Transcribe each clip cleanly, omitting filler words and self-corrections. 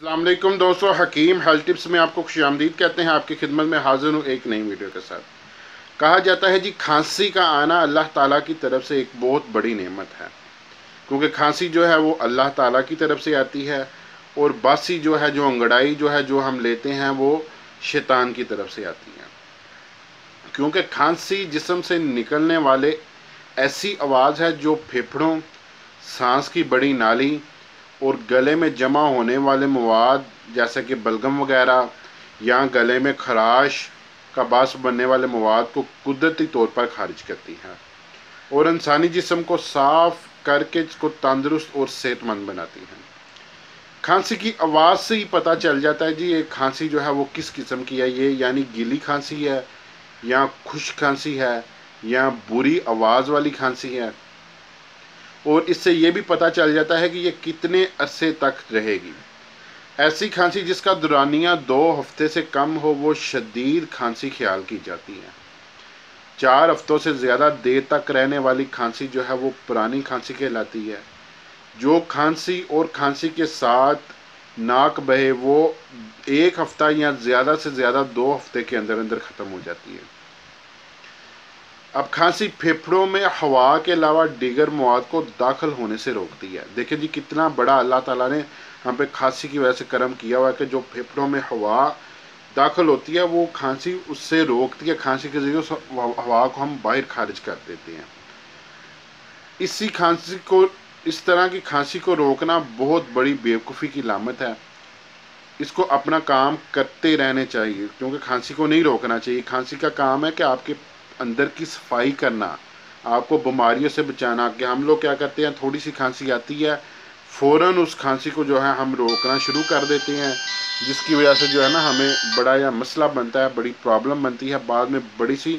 अस्सलाम वालेकुम दोस्तों, हकीम हेल्थ टिप्स में आपको खुशामदीद कहते हैं। आपकी खिदमत में हाजिर हूँ एक नई वीडियो के साथ। कहा जाता है जी, खांसी का आना अल्लाह ताला की तरफ से एक बहुत बड़ी नेमत है, क्योंकि खांसी जो है वो अल्लाह ताला की तरफ से आती है, और बासी जो है, जो अंगड़ाई जो है, जो हम लेते हैं, वो शैतान की तरफ से आती है। क्योंकि खांसी जिस्म से निकलने वाले ऐसी आवाज़ है जो फेफड़ों, सांस की बड़ी नाली और गले में जमा होने वाले मवाद जैसे कि बलगम वगैरह या गले में खराश का बास बनने वाले मवाद को कुदरती तौर पर खारिज करती है और इंसानी जिस्म को साफ करके इसको तंदुरुस्त और सेहतमंद बनाती है। खांसी की आवाज़ से ही पता चल जाता है जी, ये खांसी जो है वो किस किस्म की है। ये यानी गीली खांसी है, या खुश्क खांसी है, या बुरी आवाज़ वाली खांसी है। और इससे ये भी पता चल जाता है कि ये कितने अरसे तक रहेगी। ऐसी खांसी जिसका दुरानिया 2 हफ्ते से कम हो, वो शदीद खांसी ख्याल की जाती है। 4 हफ्तों से ज़्यादा देर तक रहने वाली खांसी जो है वो पुरानी खांसी कहलाती है। जो खांसी और खांसी के साथ नाक बहे, वो 1 हफ्ता या ज़्यादा से ज़्यादा 2 हफ्ते के अंदर अंदर ख़त्म हो जाती है। अब खांसी फेफड़ों में हवा के अलावा दीगर मवाद को दाखिल होने से रोकती है। देखिए जी, कितना बड़ा अल्लाह ताला ने हम पे खांसी की वजह से करम किया हुआ है कि जो फेफड़ों में हवा दाखिल होती है वो खांसी उससे रोकती है। खांसी के जरिए उस हवा को हम बाहर खारिज कर देते हैं। इसी खांसी को, इस तरह की खांसी को रोकना बहुत बड़ी बेवकूफ़ी की लामत है। इसको अपना काम करते रहने चाहिए, क्योंकि खांसी को नहीं रोकना चाहिए। खांसी का काम है कि आपके अंदर की सफाई करना, आपको बीमारियों से बचाना। कि हम लोग क्या करते हैं, थोड़ी सी खांसी आती है, फ़ौरन उस खांसी को जो है हम रोकना शुरू कर देते हैं, जिसकी वजह से जो है ना हमें बड़ा या मसला बनता है, बड़ी प्रॉब्लम बनती है। बाद में बड़ी सी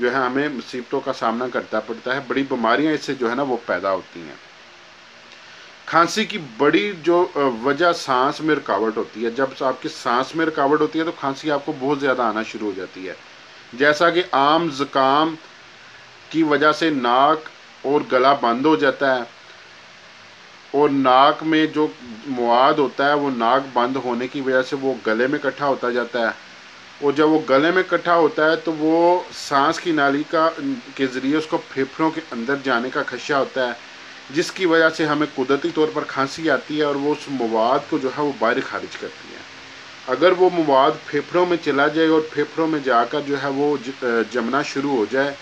जो है हमें मुसीबतों का सामना करना पड़ता है, बड़ी बीमारियां इससे जो है ना वो पैदा होती हैं। खांसी की बड़ी जो वजह सांस में रुकावट होती है। जब आपकी सांस में रुकावट होती है तो खांसी आपको बहुत ज़्यादा आना शुरू हो जाती है। जैसा कि आम ज़ुकाम की वजह से नाक और गला बंद हो जाता है, और नाक में जो मवाद होता है वो नाक बंद होने की वजह से वो गले में इकट्ठा होता जाता है, और जब वो गले में इकट्ठा होता है तो वो सांस की नाली का के ज़रिए उसको फेफड़ों के अंदर जाने का खदशा होता है, जिसकी वजह से हमें कुदरती तौर पर खांसी आती है, और वो उस मवाद को जो है वो बाहर खारिज करती है। अगर वो मवाद फेफड़ों में चला जाए और फेफड़ों में जाकर जो है वो जमना शुरू हो जाए,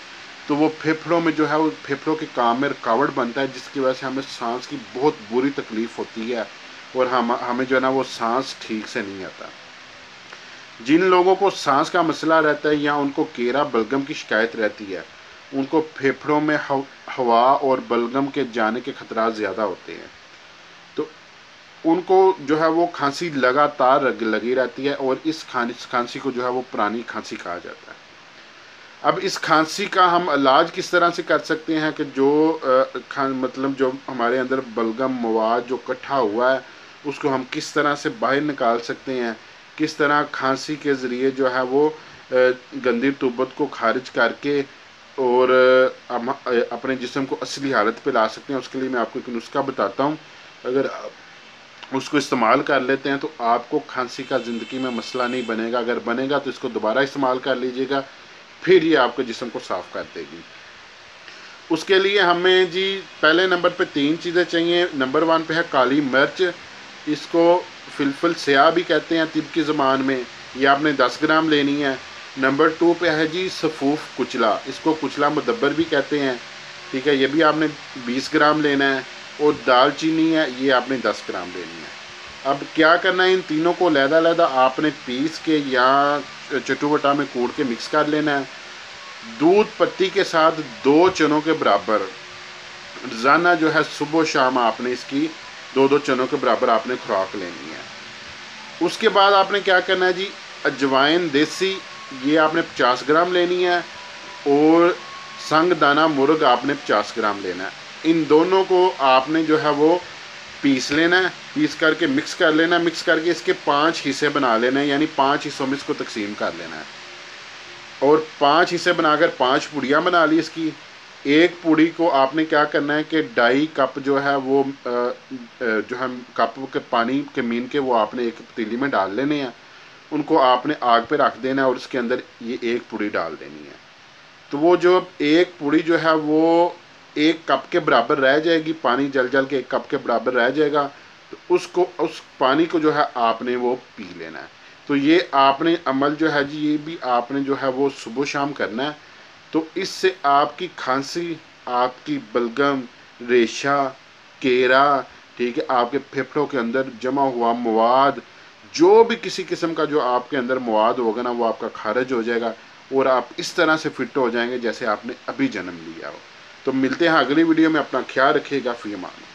तो वो फेफड़ों में जो है वो फेफड़ों के काम में रुकावट बनता है, जिसकी वजह से हमें सांस की बहुत बुरी तकलीफ़ होती है, और हमें जो है ना वो सांस ठीक से नहीं आता। जिन लोगों को सांस का मसला रहता है या उनको केरा बलगम की शिकायत रहती है, उनको फेफड़ों में हवा और बलगम के जाने के खतरात ज़्यादा होते हैं, तो उनको जो है वो खांसी लगातार लगी रहती है, और इस खांसी को जो है वो पुरानी खांसी कहा जाता है। अब इस खांसी का हम इलाज किस तरह से कर सकते हैं कि जो मतलब जो हमारे अंदर बलगम मवाद जो इकट्ठा हुआ है उसको हम किस तरह से बाहर निकाल सकते हैं, किस तरह खांसी के ज़रिए जो है वो गंदी तुब्बत को खारिज करके और हम अपने जिस्म को असली हालत पे ला सकते हैं। उसके लिए मैं आपको एक नुस्खा बताता हूँ। अगर आप उसको इस्तेमाल कर लेते हैं तो आपको खांसी का ज़िंदगी में मसला नहीं बनेगा। अगर बनेगा तो इसको दोबारा इस्तेमाल कर लीजिएगा, फिर ये आपके जिस्म को साफ़ कर देगी। उसके लिए हमें जी पहले नंबर पे 3 चीज़ें चाहिए। नंबर 1 पे है काली मिर्च, इसको फिलफिल स्याह भी कहते हैं तिब की ज़बान में, ये आपने 10 ग्राम लेनी है। नंबर 2 पे है जी सफ़ूफ कुचला, इसको कुचला मुदब्बर भी कहते हैं, ठीक है, ये भी आपने 20 ग्राम लेना है। और दालचीनी है, ये आपने 10 ग्राम लेनी है। अब क्या करना है, इन तीनों को लहदा आपने पीस के या चटुवटा में कूट के मिक्स कर लेना है। दूध पत्ती के साथ 2 चनों के बराबर रोज़ाना जो है सुबह शाम आपने इसकी 2-2 चनों के बराबर आपने खुराक लेनी है। उसके बाद आपने क्या करना है जी, अजवाइन देसी, ये आपने 50 ग्राम लेनी है, और संग दाना मुर्ग आपने 50 ग्राम लेना है। इन दोनों को आपने जो है वो पीस लेना है, पीस करके मिक्स कर लेना है। मिक्स करके इसके 5 हिस्से बना लेना है, यानी 5 हिस्सों में इसको तकसीम कर लेना है, और 5 हिस्से बनाकर 5 पुड़ियाँ बना ली इसकी। एक पूड़ी को आपने क्या करना है कि 2.5 कप जो है वो जो हम कप के पानी के मीन के वो आपने एक पतीली में डाल लेने हैं। उनको आपने आग पे रख देना है और उसके अंदर ये एक पूड़ी डाल देनी है। तो वो जो एक पूड़ी जो है वो 1 कप के बराबर रह जाएगी, पानी जल जल के 1 कप के बराबर रह जाएगा। तो उसको, उस पानी को जो है आपने वो पी लेना है। तो ये आपने अमल जो है जी, ये भी आपने जो है वो सुबह शाम करना है। तो इससे आपकी खांसी, आपकी बलगम, रेशा, केरा, ठीक है, आपके फेफड़ों के अंदर जमा हुआ मवाद, जो भी किसी किस्म का जो आपके अंदर मवाद होगा ना, वो आपका खारिज हो जाएगा और आप इस तरह से फिट हो जाएंगे जैसे आपने अभी जन्म लिया हो। तो मिलते हैं अगली वीडियो में, अपना ख्याल रखिएगा। फी अमान।